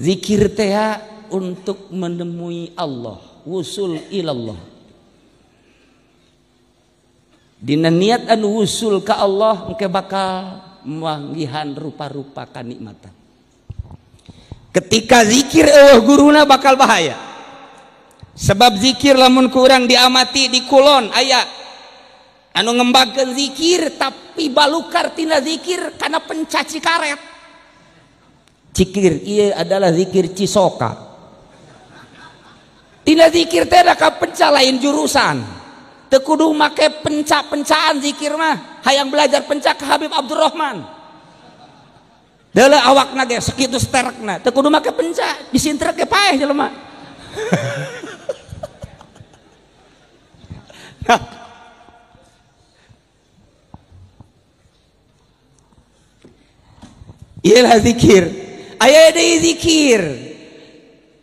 Zikir teh untuk menemui Allah, wusul ilallah. Dina niat anu wusul ka Allah engke bakal manggihan rupa-rupa kanikmatan. Ketika zikir guruna bakal bahaya. Sebab zikir lamun kurang diamati di kulon aya anu ngembangkeun zikir tapi balukar tina zikir karena pencaci karet. Zikir ieu adalah zikir cisoka. Tina zikir teh da kapenca lain jurusan. Teu kudu make penca-pencaan zikir mah. Hayang belajar penca ka Habib Abdurrahman. Deuleu awakna ge sakitu sterekna. Teu kudu make penca, disintrek ge paeh jelema. Iyalah zikir. Aya deui zikir.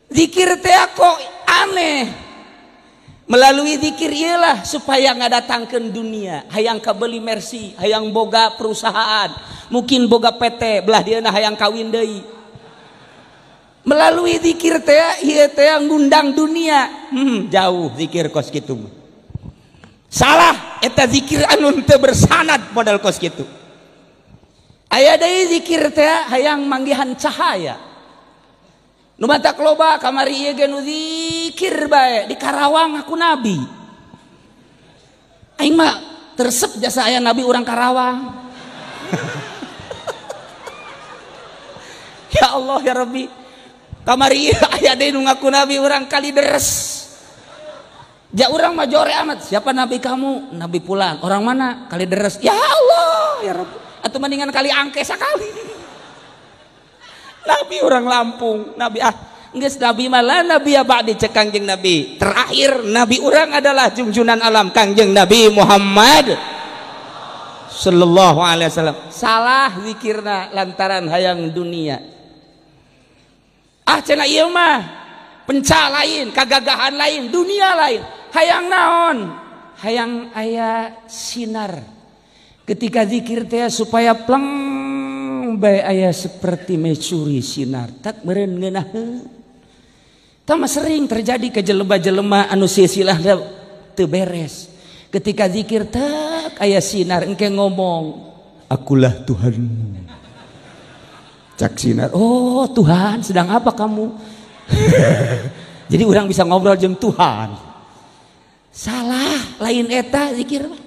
Zikir teh kok aneh. Melalui zikir ialah supaya ngadatangkeun dunia, hayang kabeli mercy, hayang boga perusahaan, mungkin boga PT, belah dieuna hayang kawin deui. Melalui zikir teh ieu teh ngundang dunia. Jauh zikir kos kitu. Salah eta zikir anu teu bersanad modal kos kitu. Aya deui zikir teh hayang manggihan cahaya. Nu matak loba kamari ieu ge nu zikir bae di Karawang aku nabi. Aing mah tersep jasa aya nabi urang Karawang. Ya Allah ya Rabbi. Kamari ieu aya deui nu ngaku nabi urang Kalideres. Ja urang mah jore amat. Siapa nabi kamu? Nabi Pulan. Orang mana? Kalideres. Ya Allah ya Rabbi. Atau mendingan kali angke sakali. Nabi orang Lampung, Nabi geus nabi malah nabi ba'di cek Kangjeng Nabi. Terakhir nabi orang adalah junjunan alam Kangjeng Nabi Muhammad sallallahu alaihi wasallam. Salah zikirna lantaran hayang dunia. Cenah ieu mah penca lain, kagagahan lain, dunia lain. Hayang naon? Hayang aya sinar. Ketika zikir teh supaya pleng bae aya seperti mencuri sinar tak meureun ngeunaheun. Tah sering terjadi ke jelema-jelema anu silsilah teu beres. Ketika zikir tak aya sinar engke ngomong, akulah Tuhanmu. Cak sinar, oh Tuhan sedang apa kamu? Jadi orang bisa ngobrol jeung Tuhan. Salah, lain eta zikir mah.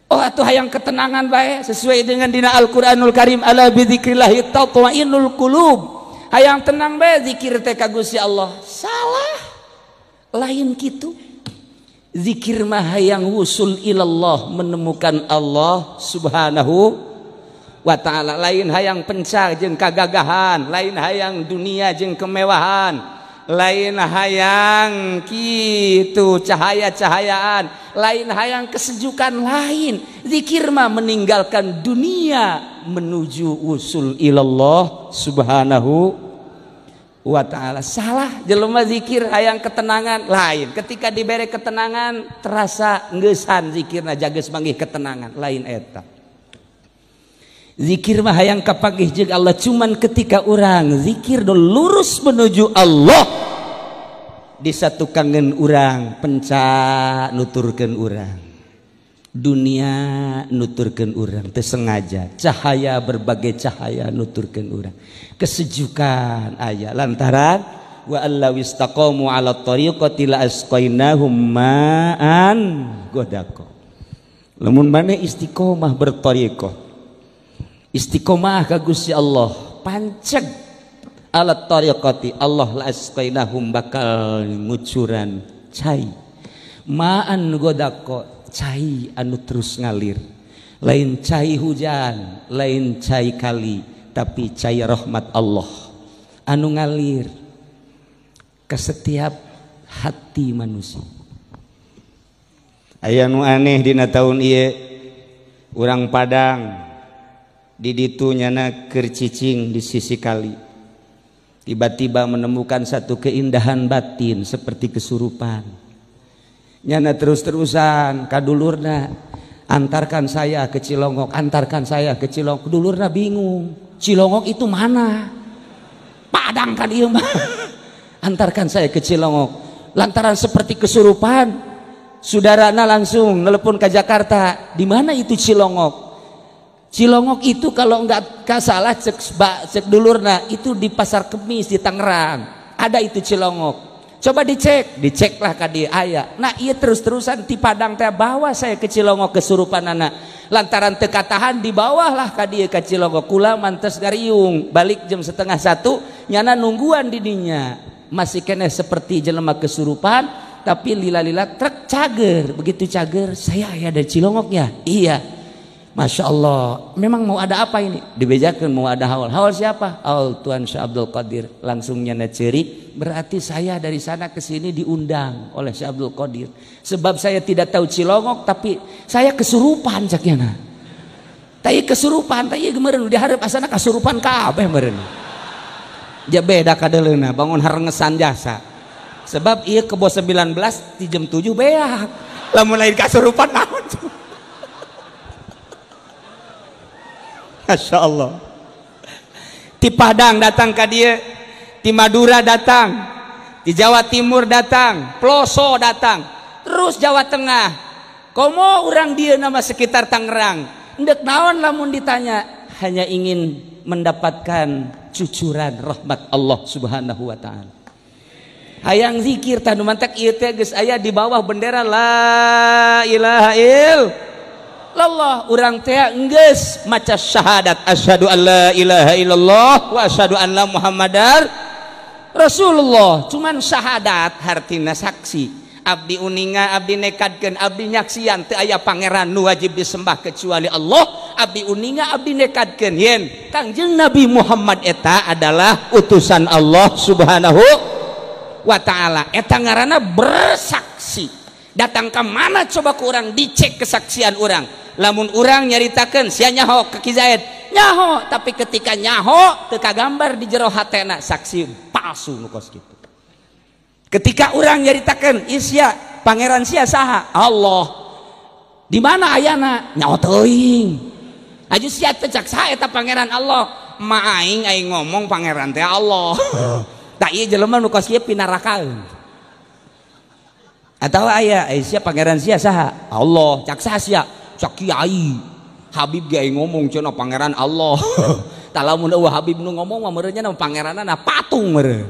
Oh atuh hayang ketenangan bae sesuai dengan dina Al-Qur'anul Karim, ala bidzikrillah tatma'innul qulub. Hayang tenang bae zikir teh ka Gusti Allah. Salah. Lain kitu. Zikir mah hayang wusul ilallah, menemukan Allah Subhanahu wa taala. Lain hayang penca jeung kagagahan, lain hayang dunia jeung kemewahan. Lain hayang kitu cahaya-cahayaan, lain hayang kesejukan lain. Zikir mah meninggalkan dunia menuju usul ilallah subhanahu wa ta'ala. Salah jelema zikir hayang ketenangan lain. Ketika diberi ketenangan terasa ngeusan zikirna jageus manggih ketenangan, lain eta. Zikir mah hayang kapanggih jeung Allah, cuman ketika orang zikir do lurus menuju Allah disatukankeun urang penca nuturkeun urang, dunia nuturkeun urang teu sengaja, cahaya berbagai cahaya nuturkeun urang, kesejukan aya lantaran wa allaw istaqamu ala thariqati la asqainahum ma'an ghadaqa. Lamun maneh istiqomah berthariqah, istiqomah ka Gusti Allah, panceg alat tariqati Allah la asqainahum bakal ngucuran cai ma'an godako, cai anu terus ngalir, lain cai hujan, lain cai kali, tapi cai rahmat Allah anu ngalir ke setiap hati manusia. Aya nu aneh dina taun ieu urang Padang di ditu nyana keur cicing di sisi kali, tiba-tiba menemukan satu keindahan batin seperti kesurupan. Nyana terus-terusan kadulurna, antarkan saya ke Cilongok, antarkan saya ke Cilongok. Dulurna bingung, Cilongok itu mana? Padang kan ieu mah. Antarkan saya ke Cilongok. Lantaran seperti kesurupan, saudarana langsung nelpon ke Jakarta. Di mana itu Cilongok? Cilongok itu kalau enggak salah cek dulurna itu di Pasar Kemis di Tangerang. Ada itu Cilongok. Coba diceklah ka dieu aya. Nah, ieu terus-terusan ti Padang teh bawa saya ke Cilongok kesurupan anak. Lantaran teu katahan dibawahlah ka dieu ka Cilongok. Kula mantes gariung, balik jam 12:30 nyana nungguan di dinya. Masih kene seperti jelema kesurupan, tapi lila-lila trek cager. Begitu cager, saya aya dari Cilongok ya. Iya. Masya Allah, memang mau ada apa ini? Dibejakan mau ada haul. Haul siapa? Haul Tuan Syekh Abdul Qadir. Langsung nyana ceri, berarti saya dari sana ke sini diundang oleh Syekh Abdul Qadir. Sebab saya tidak tahu Cilongok, tapi saya kesurupan caknya. Tapi kesurupan, tapi kemarin diharap asana kesurupan kabeh meureun. Ja beda kadeleuna, bangun harengesan jasa. Sebab ieu ke bos 19 di jam 7 beak. Lamun lain kesurupan naon? Masya Allah. Di Padang datang ke dia, di Madura datang, di Jawa Timur datang, Ploso datang, terus Jawa Tengah. Komo orang dia nama sekitar Tangerang. Ndek naon lamun ditanya, hanya ingin mendapatkan cucuran rahmat Allah Subhanahu wa taala. Hayang zikir tanu mantak ieu teh geus aya di bawah bendera la ilaha illallah. Allah urang teh geus maca syahadat asyhadu alla ilaha illallah wa asyhadu anna muhammadar rasulullah. Cuman syahadat hartina saksi. Abdi uninga, abdi nekadkeun, abdi nyaksian teu aya pangeran nu wajib disembah kecuali Allah. Abdi uninga, abdi nekadkeun yen Kangjeng Nabi Muhammad eta adalah utusan Allah Subhanahu wa taala. Eta ngaranna bersaksi. Datang ke mana coba ke orang dicek kesaksian orang. Lamun orang nyaritakeun sia nyaho ke Ki Zaid, nyaho, tapi ketika nyaho teu kagambar di jero hatena, saksi palsu nu kos kitu. Ketika orang nyaritakeun sia pangeran sia saha? Allah. Di mana ayana? Nyaho teuing. Aju sia teh cak saha eta pangeran Allah? Ma aing ngomong pangeran teh Allah. Da ieu jelema nu kos kieu pinarakaeun. Atau aya sia pangeran sia saha? Allah. Cak saha sia? Cak kiai Habib ge ngomong cenah pangeran Allah. Tah lamun eueuh Habib nu ngomong mah meureunnya na pangeranna patung meureun.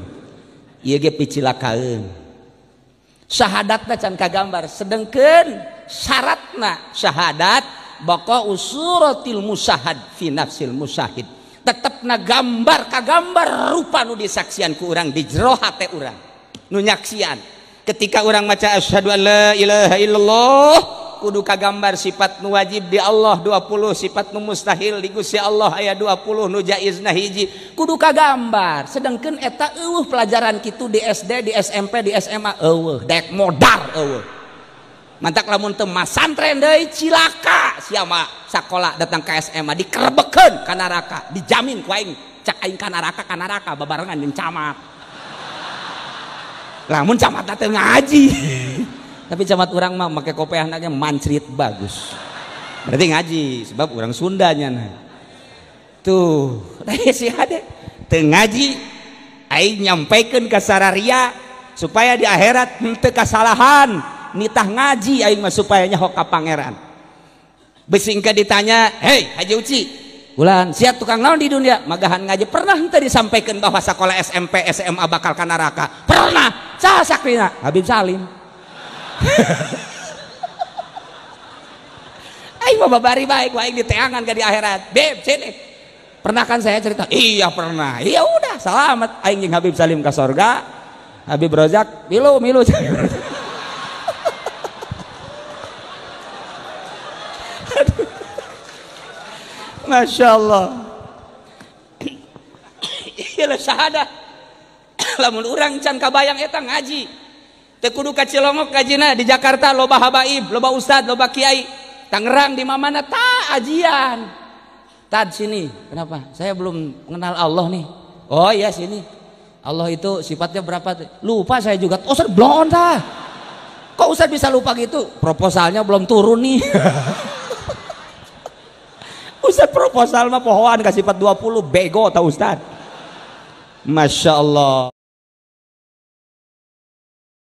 Ieu ge picilakaeun. Syahadatna can kagambar, sedengkeun syaratna syahadat baqa usuratil musyahad fi nafsil musyahid. Tetepna gambar kagambar rupa nu disaksian ku urang di jero hate urang. Nu nyaksian. Ketika urang maca asyhadu an la ilaha illallah kudu kagambar sifat nu wajib di Allah 20, sifat nu mustahil di Gusti Allah aya 20, nu jaizna hiji kudu kagambar. Sedengkeun eta eueuh pelajaran kitu di SD, di SMP, di SMA eueuh daek modar eueuh. Mantak lamun teu masantren deui cilaka sia mah sakola datang ka SMA dikerebekeun ka neraka, dijamin ku aing cak aing ka neraka babarengan jeung camat. Lamun camatna teu ngaji. Tapi camat orang mah make kopiah anaknya mancrit bagus. Berarti ngaji sebab orang Sundanya nah. Tuh, si ade teu ngaji aing nyampaikeun ka sararia supaya di akhirat henteu kasalahan, nitah ngaji aing mah supaya nyaho ka pangeran. Besingka ditanya, "Hei Haji Uci, ulan sia tukang naon di dunia?" Magahan ngaji. Pernah henteu disampaikan bahwa sekolah SMP SMA bakal ka neraka? Pernah. Saha sakrina? Habib Salim. Aing mah babari baik wae diteangan ka di akhirat. Beb, sini. Pernah kan saya cerita? Iya pernah. Iya udah, selamat aing jeung Habib Salim ka sorga. Habib Rozak, milu. Masya Allah. Iyalah syahadat. Lamun urang can kabayang eta ngaji. Teu kudu ka Cilongok kajina, di Jakarta loba habaib, loba ustad, loba kiai. Tangerang di mana ta ajian. Tad sini. Kenapa? Saya belum mengenal Allah nih. Oh iya sini. Allah itu sifatnya berapa? Lupa saya juga. Oh, Ustaz belum tah. Kok Ustaz bisa lupa gitu? Proposalnya belum turun nih. Ustaz proposal mah pohoan ka sifat 20 bego tah Ustaz. Masya Allah.